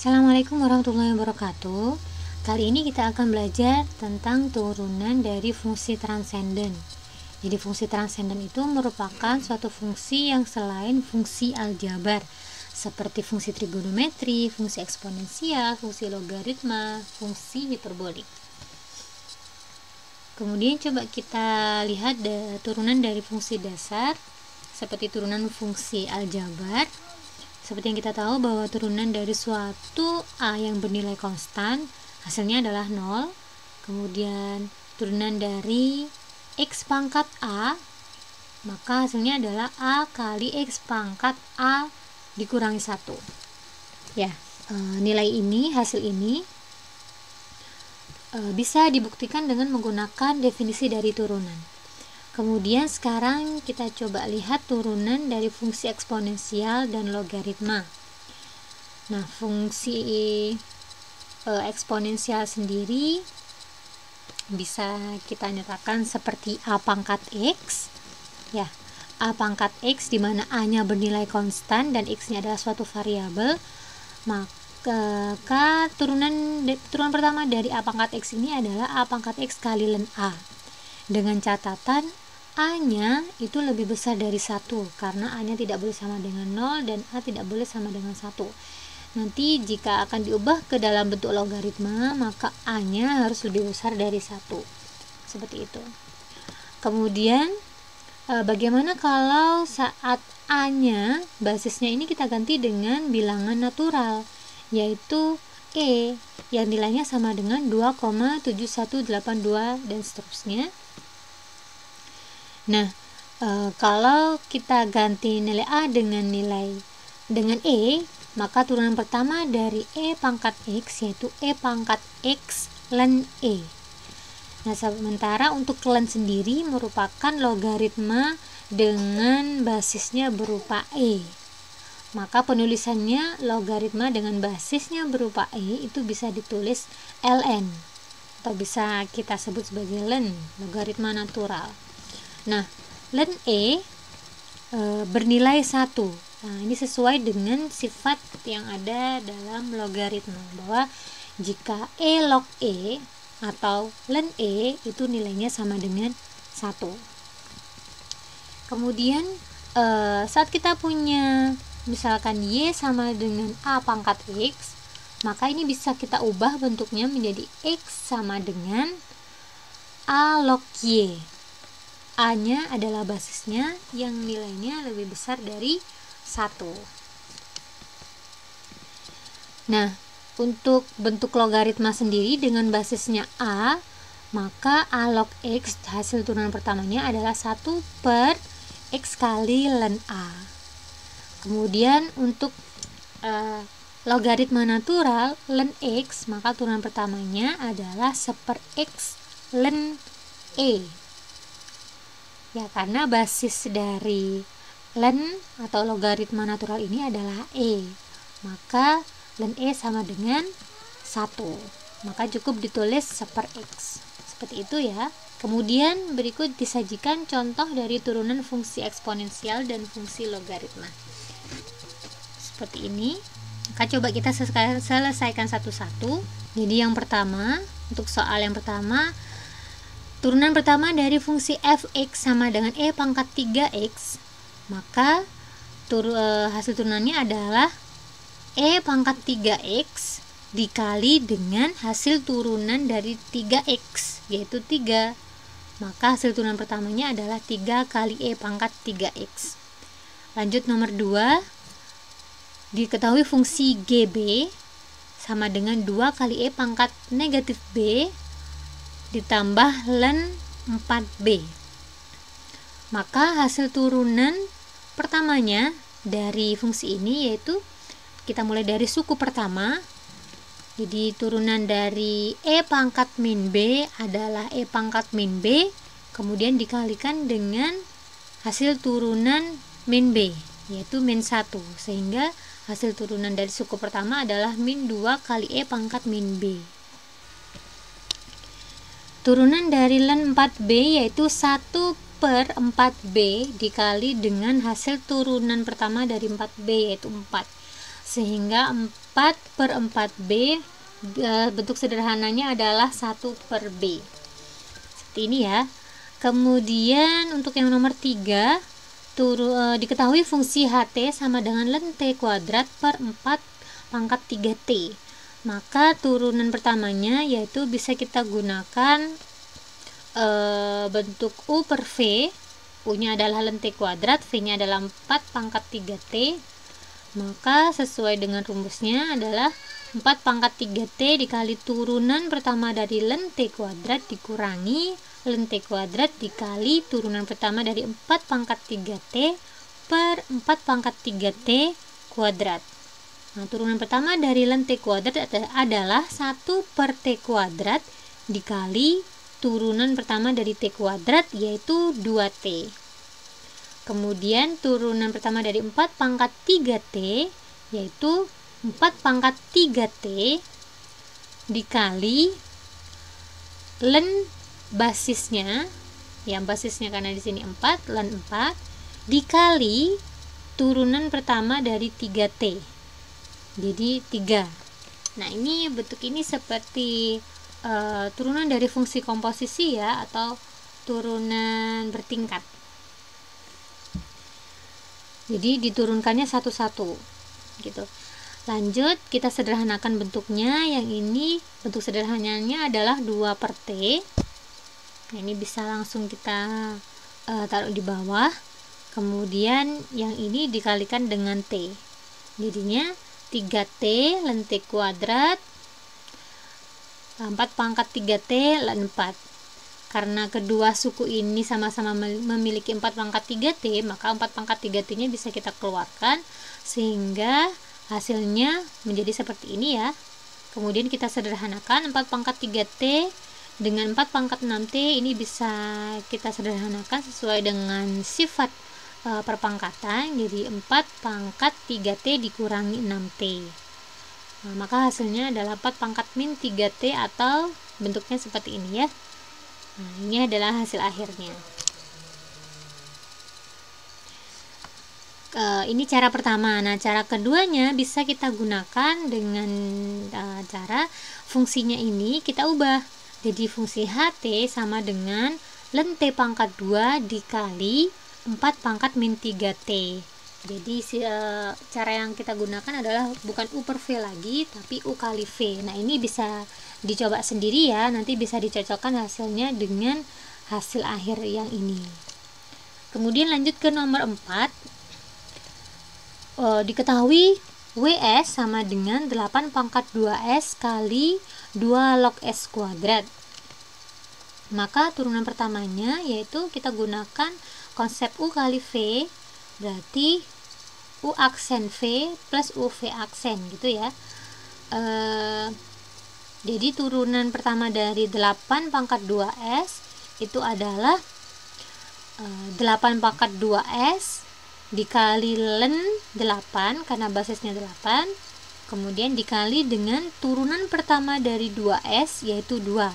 Assalamualaikum warahmatullahi wabarakatuh. Kali ini kita akan belajar tentang turunan dari fungsi transenden. Jadi fungsi transenden itu merupakan suatu fungsi yang selain fungsi aljabar, seperti fungsi trigonometri, fungsi eksponensial, fungsi logaritma, fungsi hiperbolik. Kemudian coba kita lihat turunan dari fungsi dasar, seperti turunan fungsi aljabar. Seperti yang kita tahu bahwa turunan dari suatu A yang bernilai konstan hasilnya adalah 0. Kemudian turunan dari X pangkat A, maka hasilnya adalah A kali X pangkat A dikurangi 1. Ya, nilai ini, hasil ini bisa dibuktikan dengan menggunakan definisi dari turunan. Kemudian sekarang kita coba lihat turunan dari fungsi eksponensial dan logaritma. Nah, fungsi eksponensial sendiri bisa kita nyatakan seperti A pangkat X. Ya, A pangkat X di mana A-nya bernilai konstan dan X-nya adalah suatu variabel. Maka turunan pertama dari A pangkat X ini adalah A pangkat X kali ln A. Dengan catatan A-nya itu lebih besar dari 1, karena A-nya tidak boleh sama dengan 0 dan A tidak boleh sama dengan 1. Nanti jika akan diubah ke dalam bentuk logaritma, maka A-nya harus lebih besar dari 1. Seperti itu. Kemudian bagaimana kalau saat A-nya, basisnya ini kita ganti dengan bilangan natural, yaitu E, yang nilainya sama dengan 2,7182 dan seterusnya. Nah, kalau kita ganti nilai A dengan E, maka turunan pertama dari E pangkat X yaitu E pangkat X ln E. Nah, sementara untuk ln sendiri merupakan logaritma dengan basisnya berupa E. Maka penulisannya logaritma dengan basisnya berupa E itu bisa ditulis ln atau bisa kita sebut sebagai ln, logaritma natural. Nah, ln E bernilai 1. Nah, ini sesuai dengan sifat yang ada dalam logaritma, bahwa jika E log E atau ln E itu nilainya sama dengan 1. Kemudian saat kita punya misalkan Y sama dengan A pangkat X, maka ini bisa kita ubah bentuknya menjadi X sama dengan A log Y. A-nya adalah basisnya yang nilainya lebih besar dari 1. Nah, untuk bentuk logaritma sendiri dengan basisnya A, maka A log X hasil turunan pertamanya adalah 1 per X kali ln A. Kemudian untuk logaritma natural ln X, maka turunan pertamanya adalah 1 per X ln E. Ya, karena basis dari ln atau logaritma natural ini adalah E, maka ln E sama dengan 1, maka cukup ditulis 1 per X, seperti itu ya. Kemudian berikut disajikan contoh dari turunan fungsi eksponensial dan fungsi logaritma seperti ini. Maka coba kita selesaikan satu-satu. Jadi yang pertama, untuk soal yang pertama, turunan pertama dari fungsi f(x) sama dengan e pangkat 3x, maka hasil turunannya adalah e pangkat 3x dikali dengan hasil turunan dari 3x, yaitu 3. Maka hasil turunan pertamanya adalah 3 kali e pangkat 3x. Lanjut nomor 2, diketahui fungsi gb sama dengan 2 kali e pangkat negatif b ditambah ln 4b. Maka hasil turunan pertamanya dari fungsi ini yaitu kita mulai dari suku pertama. Jadi turunan dari e pangkat min b adalah e pangkat min b, kemudian dikalikan dengan hasil turunan min b yaitu min 1, sehingga hasil turunan dari suku pertama adalah min 2 kali e pangkat min b. Turunan dari ln 4b yaitu 1 per 4b dikali dengan hasil turunan pertama dari 4b yaitu 4, sehingga 4/4B. Bentuk sederhananya adalah 1/B. Seperti ini ya. Kemudian untuk yang nomor 3, diketahui fungsi HT sama dengan ln T kuadrat per 4 pangkat 3T. Maka turunan pertamanya yaitu bisa kita gunakan bentuk U per V. U-nya adalah ln T kuadrat, V-nya adalah 4 pangkat 3T. Maka sesuai dengan rumusnya adalah 4 pangkat 3T dikali turunan pertama dari ln T kuadrat dikurangi ln T kuadrat dikali turunan pertama dari 4 pangkat 3T per 4 pangkat 3T kuadrat. Nah, turunan pertama dari ln T kuadrat adalah 1/T kuadrat dikali turunan pertama dari T kuadrat yaitu 2T. Kemudian turunan pertama dari 4 pangkat 3T yaitu 4 pangkat 3T dikali ln basisnya, yang basisnya karena di sini 4, ln 4 dikali turunan pertama dari 3T. Jadi 3. Nah, ini bentuk ini seperti turunan dari fungsi komposisi ya, atau turunan bertingkat. Jadi diturunkannya satu-satu gitu. Lanjut, kita sederhanakan bentuknya. Yang ini bentuk sederhananya adalah 2/T. Nah, ini bisa langsung kita taruh di bawah. Kemudian yang ini dikalikan dengan T. Jadinya 3T ln T kuadrat 4 pangkat 3T ln 4. Karena kedua suku ini sama-sama memiliki 4 pangkat 3T, maka 4 pangkat 3T nya bisa kita keluarkan sehingga hasilnya menjadi seperti ini ya. Kemudian kita sederhanakan 4 pangkat 3T dengan 4 pangkat 6T, ini bisa kita sederhanakan sesuai dengan sifat perpangkatan. Jadi 4 pangkat 3T dikurangi 6T. Nah, maka hasilnya adalah 4 pangkat min 3T atau bentuknya seperti ini ya. Nah, ini adalah hasil akhirnya. Ini cara pertama. Nah, cara keduanya bisa kita gunakan dengan cara fungsinya ini kita ubah. Jadi fungsi HT sama dengan ln T pangkat 2 dikali 4 pangkat min 3T. Jadi cara yang kita gunakan adalah bukan U per V lagi, tapi U kali V. Nah, ini bisa dicoba sendiri ya, nanti bisa dicocokkan hasilnya dengan hasil akhir yang ini. Kemudian lanjut ke nomor 4. Diketahui WS sama dengan 8 pangkat 2S kali 2 log S kuadrat. Maka turunan pertamanya yaitu kita gunakan konsep U kali V, berarti U aksen V plus UV aksen gitu ya. Jadi turunan pertama dari 8 pangkat 2S itu adalah 8 pangkat 2S dikali ln 8 karena basisnya 8, kemudian dikali dengan turunan pertama dari 2S yaitu 2.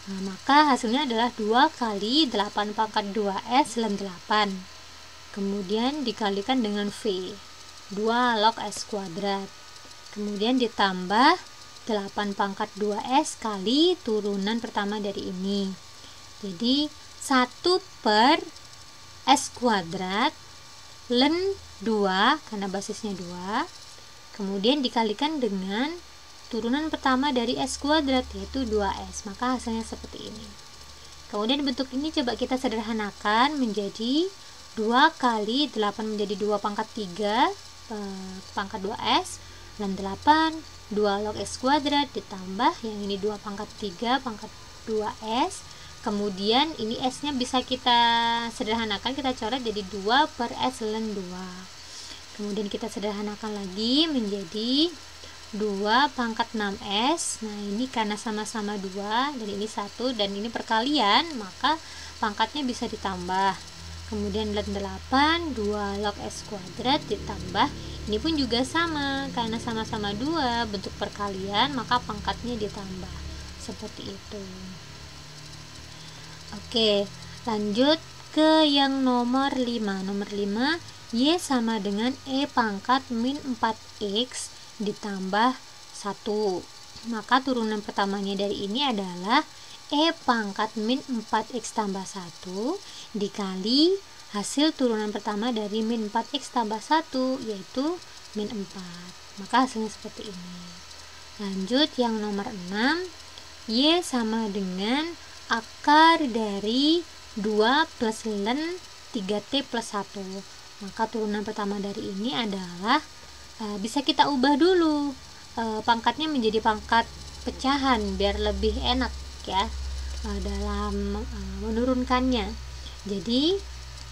Nah, maka hasilnya adalah 2 kali 8 pangkat 2S ln 8. Kemudian dikalikan dengan V, 2 log S kuadrat. Kemudian ditambah 8 pangkat 2S kali turunan pertama dari ini. Jadi 1 per S kuadrat ln 2 karena basisnya 2. Kemudian dikalikan dengan turunan pertama dari S kuadrat yaitu 2S. Maka hasilnya seperti ini. Kemudian bentuk ini coba kita sederhanakan menjadi 2 kali 8 menjadi 2 pangkat 3 pangkat 2S ln 8 2 log S kuadrat ditambah yang ini 2 pangkat 3 pangkat 2S. Kemudian ini S nya bisa kita sederhanakan, kita coret jadi 2 per S ln 2. Kemudian kita sederhanakan lagi menjadi 2 pangkat 6S. Nah, ini karena sama-sama 2 dan ini 1 dan ini perkalian, maka pangkatnya bisa ditambah. Kemudian ln 8 2 log S kuadrat ditambah, ini pun juga sama karena sama-sama 2 bentuk perkalian, maka pangkatnya ditambah seperti itu. Oke, lanjut ke yang nomor 5. Nomor 5, Y sama dengan E pangkat min 4X ditambah 1. Maka turunan pertamanya dari ini adalah E pangkat min 4x tambah 1 dikali hasil turunan pertama dari min 4x tambah 1, yaitu min 4. Maka hasilnya seperti ini. Lanjut yang nomor 6, Y sama dengan akar dari 2 plus ln 3T plus 1. Maka turunan pertama dari ini adalah bisa kita ubah dulu pangkatnya menjadi pangkat pecahan biar lebih enak ya dalam menurunkannya. Jadi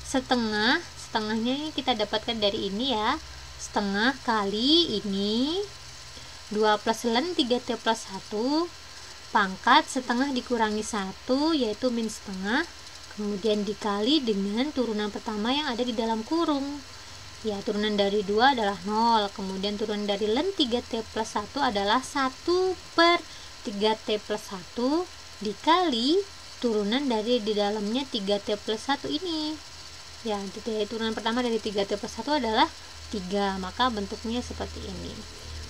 setengahnya kita dapatkan dari ini ya, setengah kali ini 2 plus ln 3T plus 1 pangkat setengah dikurangi 1 yaitu min setengah, kemudian dikali dengan turunan pertama yang ada di dalam kurung ya, turunan dari 2 adalah 0, kemudian turunan dari ln 3T plus 1 adalah 1 per 3T plus 1 dikali turunan dari di dalamnya 3T plus 1 ini ya, turunan pertama dari 3T plus 1 adalah 3, maka bentuknya seperti ini.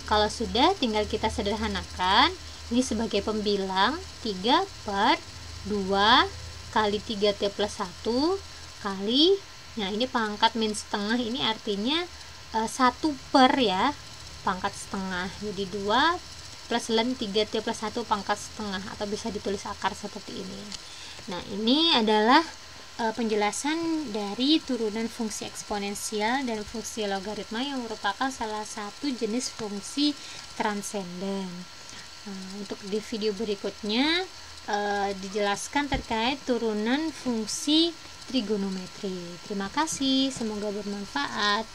Kalau sudah, tinggal kita sederhanakan. Ini sebagai pembilang 3 per 2 kali 3T plus 1 kali, nah ini pangkat min setengah, ini artinya 1 per ya, pangkat setengah, jadi 2 plus ln 3T plus 1 pangkat setengah, atau bisa ditulis akar seperti ini. Nah ini adalah penjelasan dari turunan fungsi eksponensial dan fungsi logaritma yang merupakan salah satu jenis fungsi transenden. Untuk di video berikutnya dijelaskan terkait turunan fungsi trigonometri. Terima kasih, semoga bermanfaat.